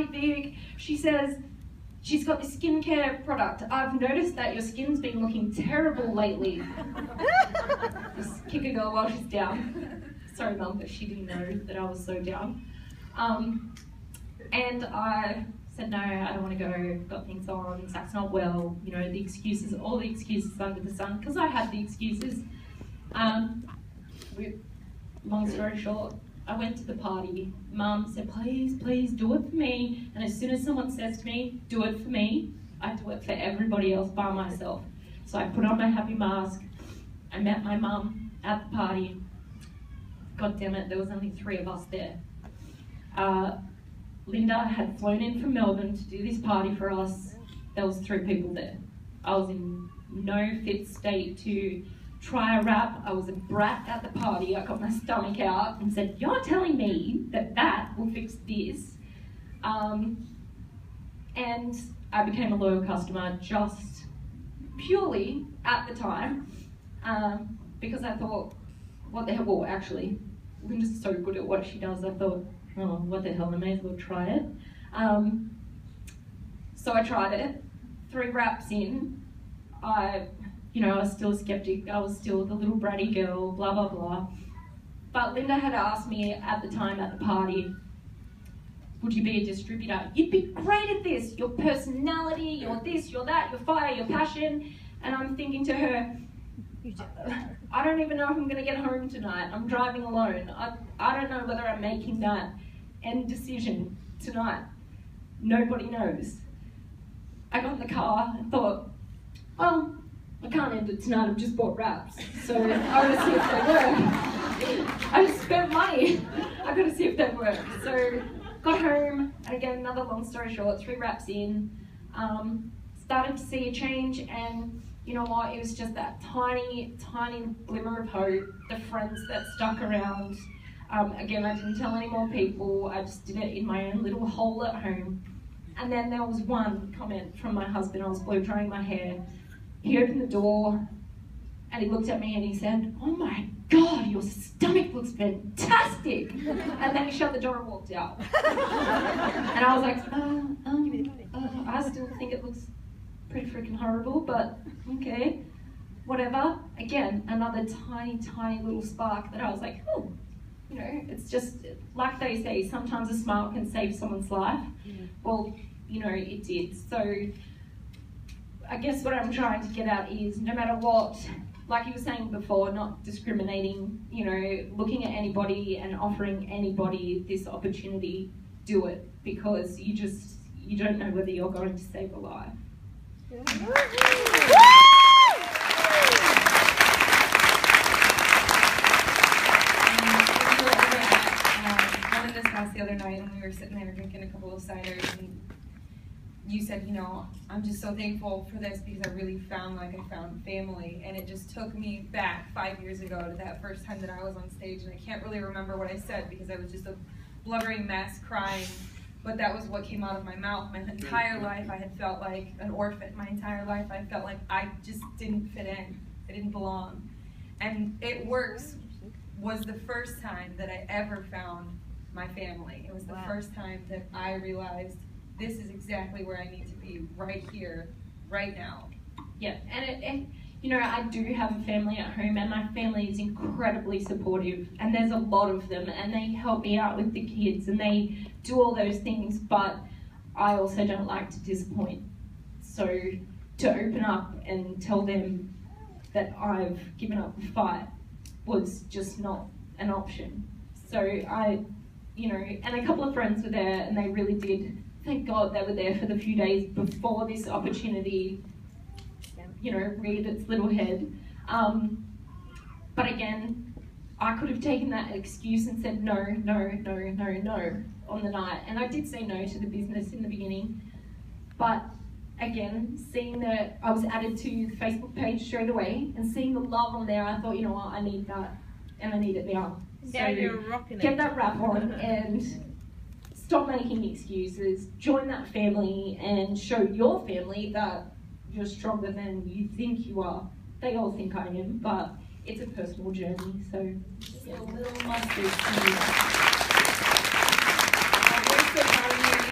party big. She says, she's got this skincare product. I've noticed that your skin's been looking terrible lately. Just kick a girl while she's down. Sorry, Mum, but she didn't know that I was so down. And I said, no, I don't want to go, got things on, Zach's not well, you know, the excuses, all the excuses under the sun, because I had the excuses. Long story short, I went to the party. Mum said, please, please do it for me. And as soon as someone says to me, do it for me, I do it for everybody else by myself. So I put on my happy mask. I met my mum at the party. God damn it, there was only 3 of us there. Linda had flown in from Melbourne to do this party for us. There was 3 people there. I was in no fit state to try a rap. I was a brat at the party. I got my stomach out and said, you're telling me that that will fix this? And I became a loyal customer just purely at the time because I thought, what the hell, well actually, Linda's so good at what she does, I thought, oh, what the hell, I may as well try it. So I tried it. 3 raps in, I was still a skeptic, I was still the little bratty girl, blah, blah, blah. But Linda had asked me at the time at the party, would you be a distributor? You'd be great at this, your personality, you're this, you're that, your fire, your passion. And I'm thinking to her, I don't even know if I'm gonna get home tonight. I'm driving alone. I don't know whether I'm making that end decision tonight. Nobody knows. I got in the car and thought, well, I can't end it tonight, I've just bought wraps. So I gotta see if they work. I just spent money. I gotta see if they work. So got home, and again, another long story short, 3 wraps in, started to see a change, and you know what, it was just that tiny, tiny glimmer of hope, the friends that stuck around. Again, I didn't tell any more people, I just did it in my own little hole at home. And then there was one comment from my husband, I was blow drying my hair. He opened the door and he looked at me and he said, oh my God, your stomach looks fantastic. And then he shut the door and walked out. And I was like, I still think it looks pretty freaking horrible, but okay, whatever. Again, another tiny, tiny little spark that I was like, oh, you know, it's just, like they say, sometimes a smile can save someone's life. Well, you know, it did. So I guess what I'm trying to get at is no matter what, like you were saying before, not discriminating, you know, looking at anybody and offering anybody this opportunity, do it, because you don't know whether you're going to save a life. I'm in this house the other night and we were sitting there drinking a couple of ciders, and you said, you know, I'm just so thankful for this because I really found family. And it just took me back 5 years ago to that first time that I was on stage, and I can't really remember what I said because I was just a blubbering mess crying, but that was what came out of my mouth. My entire life I had felt like an orphan. My entire life I felt like I just didn't fit in. I didn't belong. And It Works was the first time that I ever found my family. It was the first time that I realized this is exactly where I need to be, right here, right now. Yeah, and you know, I do have a family at home, and my family is incredibly supportive, and there's a lot of them, and they help me out with the kids, and they do all those things, but I also don't like to disappoint. So to open up and tell them that I've given up the fight was just not an option. So you know, and a couple of friends were there, and they really did. Thank God they were there for the few days before this opportunity, you know, reared its little head. But again, I could have taken that excuse and said no, no, no, no, no on the night. And I did say no to the business in the beginning. But again, seeing that I was added to the Facebook page straight away and seeing the love on there, I thought, you know what, I need that, and I need it now. Yeah, so you're rocking it. Get that wrap on and stop making excuses, join that family and show your family that you're stronger than you think you are. They all think I am, but it's a personal journey, so just a little mustard to you.